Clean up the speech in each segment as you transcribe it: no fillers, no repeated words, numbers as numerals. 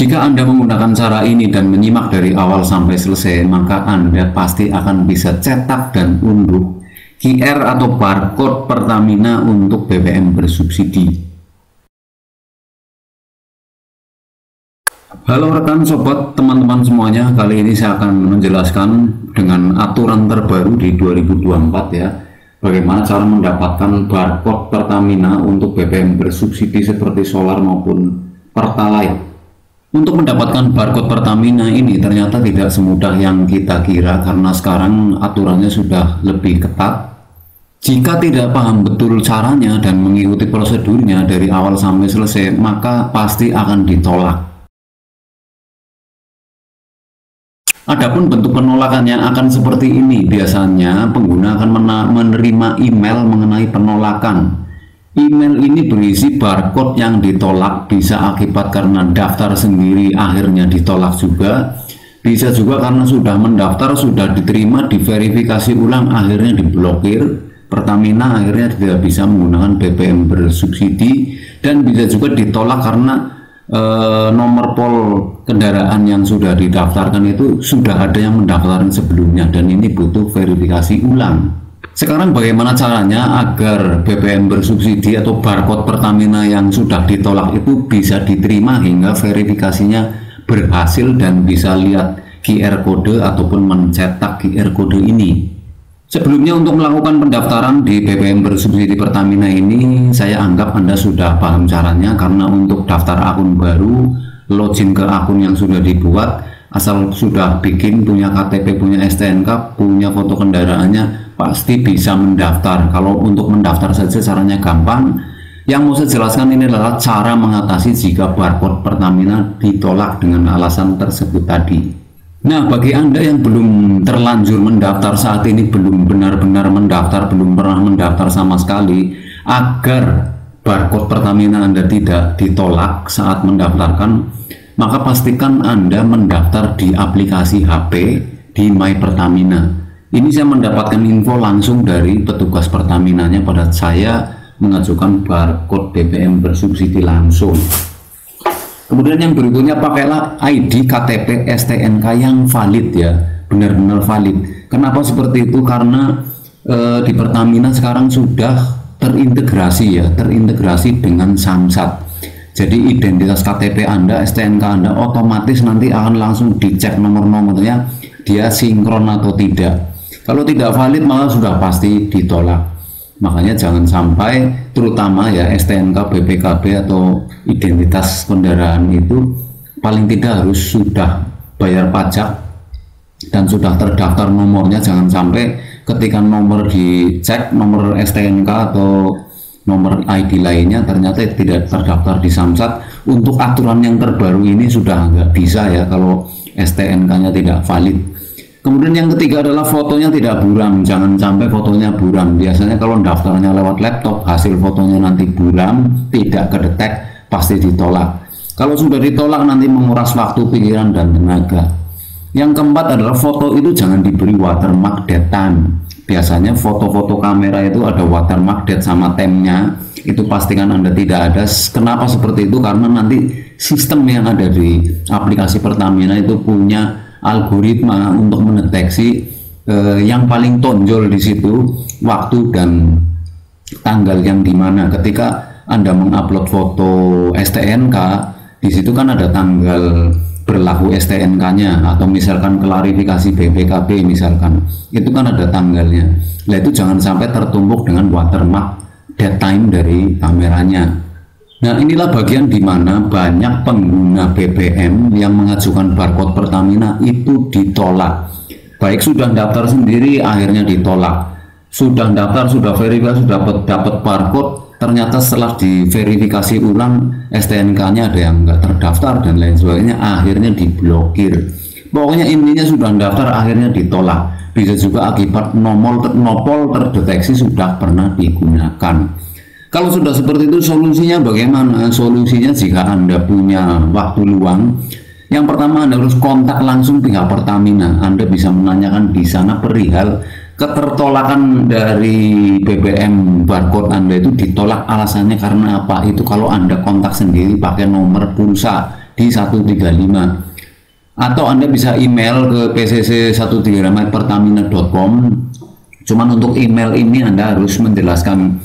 Jika Anda menggunakan cara ini dan menyimak dari awal sampai selesai, maka Anda pasti akan bisa cetak dan unduh QR atau barcode Pertamina untuk BBM bersubsidi. Halo rekan sobat teman-teman semuanya, kali ini saya akan menjelaskan dengan aturan terbaru di 2024 ya, bagaimana cara mendapatkan barcode Pertamina untuk BBM bersubsidi seperti solar maupun Pertalite. Untuk mendapatkan barcode Pertamina ini ternyata tidak semudah yang kita kira, karena sekarang aturannya sudah lebih ketat. Jika tidak paham betul caranya dan mengikuti prosedurnya dari awal sampai selesai, maka pasti akan ditolak. Adapun bentuk penolakannya akan seperti ini. Biasanya pengguna akan menerima email mengenai penolakan. Email ini berisi barcode yang ditolak, bisa akibat karena daftar sendiri akhirnya ditolak juga, bisa juga karena sudah mendaftar, sudah diterima, diverifikasi ulang akhirnya diblokir. Pertamina akhirnya tidak bisa menggunakan BBM bersubsidi, dan bisa juga ditolak karena nomor pol kendaraan yang sudah didaftarkan itu sudah ada yang mendaftarkan sebelumnya, dan ini butuh verifikasi ulang. Sekarang bagaimana caranya agar BBM bersubsidi atau barcode Pertamina yang sudah ditolak itu bisa diterima hingga verifikasinya berhasil dan bisa lihat QR kode ataupun mencetak QR kode ini. Sebelumnya, untuk melakukan pendaftaran di BBM bersubsidi Pertamina ini, saya anggap Anda sudah paham caranya, karena untuk daftar akun baru, login ke akun yang sudah dibuat, asal sudah bikin, punya KTP, punya STNK, punya foto kendaraannya, pasti bisa mendaftar. Kalau untuk mendaftar saja caranya gampang. Yang mau saya jelaskan ini adalah cara mengatasi jika barcode Pertamina ditolak dengan alasan tersebut tadi. Nah, bagi Anda yang belum terlanjur mendaftar saat ini, belum benar-benar mendaftar, belum pernah mendaftar sama sekali, agar barcode Pertamina Anda tidak ditolak saat mendaftarkan, maka pastikan Anda mendaftar di aplikasi HP di My Pertamina. Ini saya mendapatkan info langsung dari petugas Pertaminanya pada saya mengajukan barcode BBM bersubsidi langsung. Kemudian yang berikutnya, pakailah ID KTP STNK yang valid ya, benar-benar valid. Kenapa seperti itu? Karena di Pertamina sekarang sudah terintegrasi ya, terintegrasi dengan Samsat. Jadi identitas KTP Anda, STNK Anda otomatis nanti akan langsung dicek nomor-nomornya, dia sinkron atau tidak. Kalau tidak valid maka sudah pasti ditolak. Makanya jangan sampai, terutama ya STNK, BPKB atau identitas kendaraan itu paling tidak harus sudah bayar pajak dan sudah terdaftar nomornya. Jangan sampai ketika nomor dicek, nomor STNK atau nomor ID lainnya ternyata tidak terdaftar di Samsat. Untuk aturan yang terbaru ini sudah nggak bisa ya kalau STNK-nya tidak valid. Kemudian yang ketiga adalah fotonya tidak buram. Jangan sampai fotonya buram. Biasanya kalau daftarnya lewat laptop, hasil fotonya nanti buram, tidak kedetek, pasti ditolak. Kalau sudah ditolak nanti menguras waktu, pikiran, dan tenaga. Yang keempat adalah foto itu jangan diberi watermark date time. Biasanya foto-foto kamera itu ada watermark date sama temnya, itu pastikan Anda tidak ada. Kenapa seperti itu? Karena nanti sistem yang ada di aplikasi Pertamina itu punya algoritma untuk mendeteksi yang paling tonjol di situ waktu dan tanggal yang dimana. Ketika Anda mengupload foto STNK, di situ kan ada tanggal berlaku STNK-nya, atau misalkan klarifikasi BPKB misalkan, itu kan ada tanggalnya. Nah, itu jangan sampai tertumpuk dengan watermark date time dari kameranya. Nah, inilah bagian di mana banyak pengguna BBM yang mengajukan barcode Pertamina itu ditolak. Baik sudah daftar sendiri akhirnya ditolak, sudah daftar, sudah verifikasi, sudah dapat barcode, ternyata setelah diverifikasi ulang STNK-nya ada yang nggak terdaftar dan lain sebagainya, akhirnya diblokir. Pokoknya intinya sudah daftar akhirnya ditolak. Bisa juga akibat nopol terdeteksi sudah pernah digunakan. Kalau sudah seperti itu, solusinya bagaimana? Solusinya jika Anda punya waktu luang, yang pertama Anda harus kontak langsung pihak Pertamina. Anda bisa menanyakan di sana perihal ketertolakan dari BBM barcode Anda itu ditolak, alasannya karena apa. Itu kalau Anda kontak sendiri pakai nomor pulsa di 135. Atau Anda bisa email ke pcc135pertamina.com. Cuman untuk email ini Anda harus menjelaskan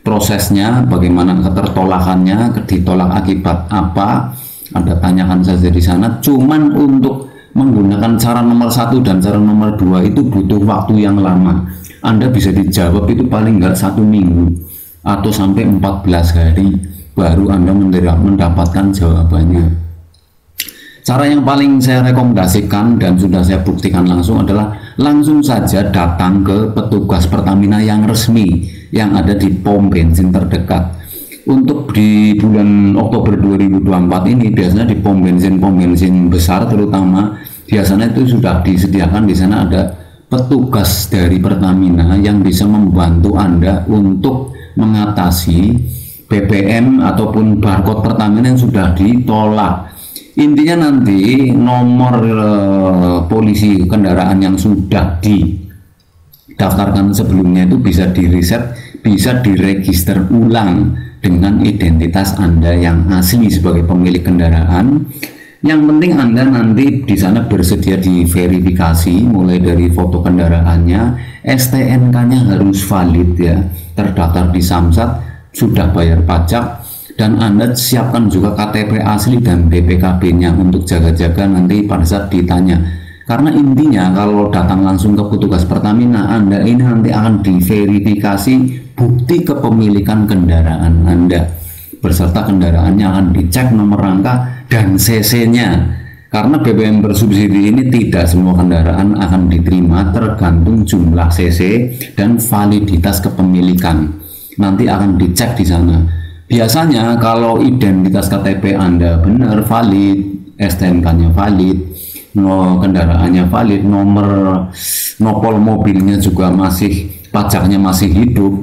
prosesnya, bagaimana ketertolakannya, ditolak akibat apa, Anda tanyakan saja di sana. Cuman untuk menggunakan cara nomor 1 dan cara nomor 2 itu butuh waktu yang lama. Anda bisa dijawab itu paling nggak 1 minggu atau sampai 14 hari baru Anda mendapatkan jawabannya. Cara yang paling saya rekomendasikan dan sudah saya buktikan langsung adalah langsung saja datang ke petugas Pertamina yang resmi yang ada di pom bensin terdekat. Untuk di bulan Oktober 2024 ini biasanya di pom bensin besar terutama biasanya itu sudah disediakan, di sana ada petugas dari Pertamina yang bisa membantu Anda untuk mengatasi BBM ataupun barcode Pertamina yang sudah ditolak. Intinya nanti nomor polisi kendaraan yang sudah didaftarkan sebelumnya itu bisa di-reset, bisa diregister ulang dengan identitas Anda yang asli sebagai pemilik kendaraan. Yang penting Anda nanti di sana bersedia diverifikasi mulai dari foto kendaraannya, STNK-nya harus valid ya, terdaftar di Samsat, sudah bayar pajak, dan Anda siapkan juga KTP asli dan BPKB-nya untuk jaga-jaga nanti pada saat ditanya. Karena intinya kalau datang langsung ke petugas Pertamina, Anda ini nanti akan diverifikasi bukti kepemilikan kendaraan Anda beserta kendaraannya, akan dicek nomor rangka dan CC-nya. Karena BBM bersubsidi ini tidak semua kendaraan akan diterima, tergantung jumlah CC dan validitas kepemilikan. Nanti akan dicek di sana. Biasanya kalau identitas KTP Anda benar, valid, STNK-nya valid, kendaraannya valid, nomor nopol mobilnya juga masih, pajaknya masih hidup,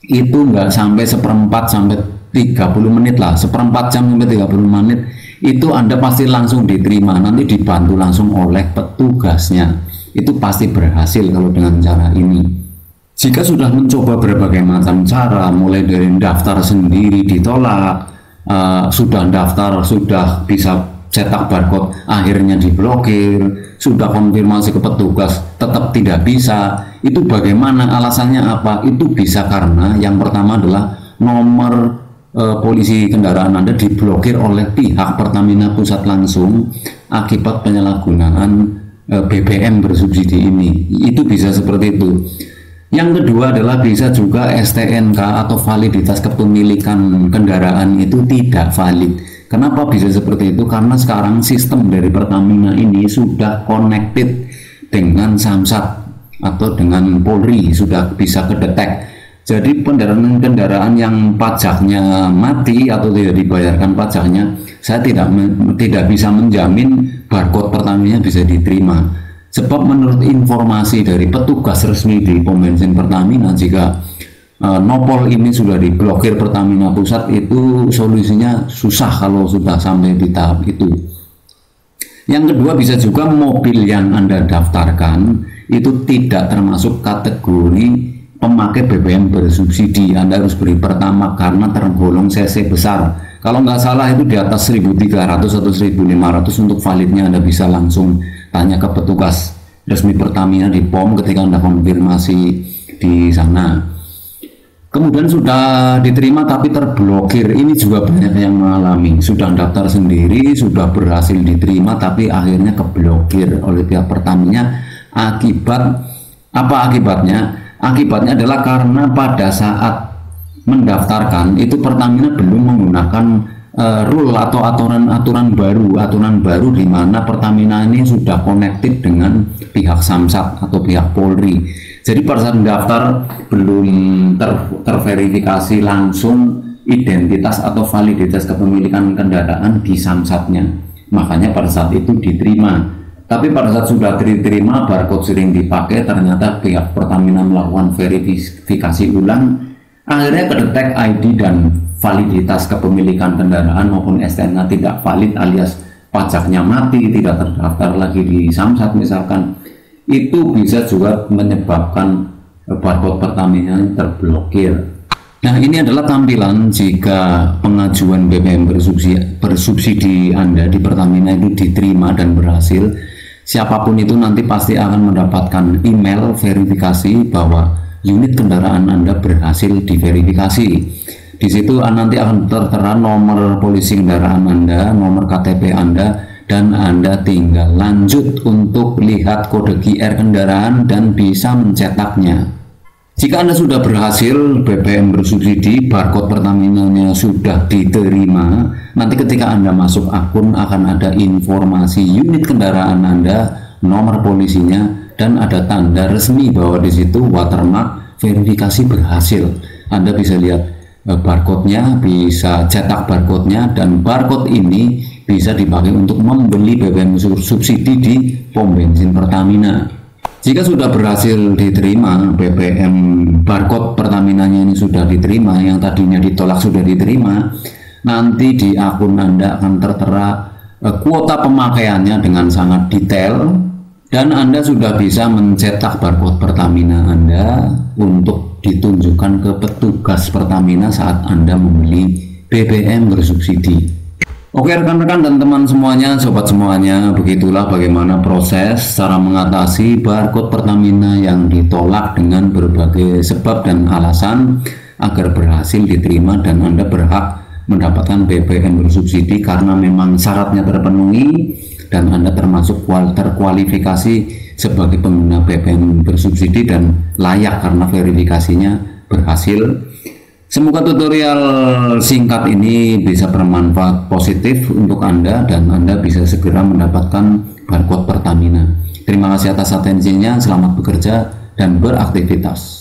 itu nggak sampai seperempat sampai 30 menit lah, seperempat jam sampai 30 menit, itu Anda pasti langsung diterima, nanti dibantu langsung oleh petugasnya. Itu pasti berhasil kalau dengan cara ini. Jika sudah mencoba berbagai macam cara, mulai dari daftar sendiri ditolak, sudah daftar, sudah bisa cetak barcode, akhirnya diblokir, sudah konfirmasi ke petugas, tetap tidak bisa, itu bagaimana, alasannya apa? Itu bisa karena yang pertama adalah nomor polisi kendaraan Anda diblokir oleh pihak Pertamina Pusat langsung akibat penyalahgunaan BBM bersubsidi ini. Itu bisa seperti itu. Yang kedua adalah bisa juga STNK atau validitas kepemilikan kendaraan itu tidak valid. Kenapa bisa seperti itu? Karena sekarang sistem dari Pertamina ini sudah connected dengan Samsat atau dengan Polri, sudah bisa kedetek. Jadi kendaraan yang pajaknya mati atau tidak dibayarkan pajaknya, saya tidak bisa menjamin barcode Pertamina bisa diterima. Sebab menurut informasi dari petugas resmi di pom bensin Pertamina, jika nopol ini sudah diblokir Pertamina Pusat, itu solusinya susah kalau sudah sampai di tahap itu. Yang kedua, bisa juga mobil yang Anda daftarkan itu tidak termasuk kategori pemakai BBM bersubsidi. Anda harus beri pertama karena tergolong CC besar. Kalau nggak salah itu di atas 1.300 atau 1.500 untuk validnya. Anda bisa langsung tanya ke petugas resmi Pertamina di POM ketika Anda konfirmasi di sana. Kemudian sudah diterima tapi terblokir, ini juga banyak yang mengalami. Sudah daftar sendiri, sudah berhasil diterima tapi akhirnya keblokir oleh pihak Pertamina. Akibat apa akibatnya? Akibatnya adalah karena pada saat mendaftarkan itu Pertamina belum menggunakan rule atau aturan baru di mana Pertamina ini sudah connected dengan pihak Samsat atau pihak Polri. Jadi pada saat mendaftar belum terverifikasi langsung identitas atau validitas kepemilikan kendaraan di Samsatnya, makanya pada saat itu diterima. Tapi pada saat sudah diterima, barcode sering dipakai, ternyata pihak Pertamina melakukan verifikasi ulang, akhirnya kedetek ID dan validitas kepemilikan kendaraan maupun STNK tidak valid alias pajaknya mati, tidak terdaftar lagi di Samsat misalkan. Itu bisa juga menyebabkan barcode Pertamina terblokir. Nah, ini adalah tampilan jika pengajuan BBM bersubsidi Anda di Pertamina itu diterima dan berhasil. Siapapun itu nanti pasti akan mendapatkan email verifikasi bahwa unit kendaraan Anda berhasil diverifikasi. Di situ nanti akan tertera nomor polisi kendaraan Anda, nomor KTP Anda, dan Anda tinggal lanjut untuk lihat kode QR kendaraan dan bisa mencetaknya. Jika Anda sudah berhasil BBM bersubsidi, barcode Pertamina-nya sudah diterima, nanti ketika Anda masuk akun akan ada informasi unit kendaraan Anda, nomor polisinya, dan ada tanda resmi bahwa di situ watermark verifikasi berhasil. Anda bisa lihat barcode-nya, bisa cetak barcode-nya, dan barcode ini bisa dipakai untuk membeli BBM subsidi di pom bensin Pertamina. Jika sudah berhasil diterima, BBM barcode Pertamina-nya ini sudah diterima, yang tadinya ditolak sudah diterima, nanti di akun Anda akan tertera kuota pemakaiannya dengan sangat detail, dan Anda sudah bisa mencetak barcode Pertamina Anda untuk ditunjukkan ke petugas Pertamina saat Anda membeli BBM bersubsidi. Oke rekan-rekan dan teman semuanya, sobat semuanya, begitulah bagaimana proses cara mengatasi barcode Pertamina yang ditolak dengan berbagai sebab dan alasan agar berhasil diterima dan Anda berhak mendapatkan BBM bersubsidi karena memang syaratnya terpenuhi dan Anda termasuk terkualifikasi sebagai pengguna BBM bersubsidi dan layak karena verifikasinya berhasil. Semoga tutorial singkat ini bisa bermanfaat positif untuk Anda dan Anda bisa segera mendapatkan barcode Pertamina. Terima kasih atas atensinya, selamat bekerja dan beraktivitas.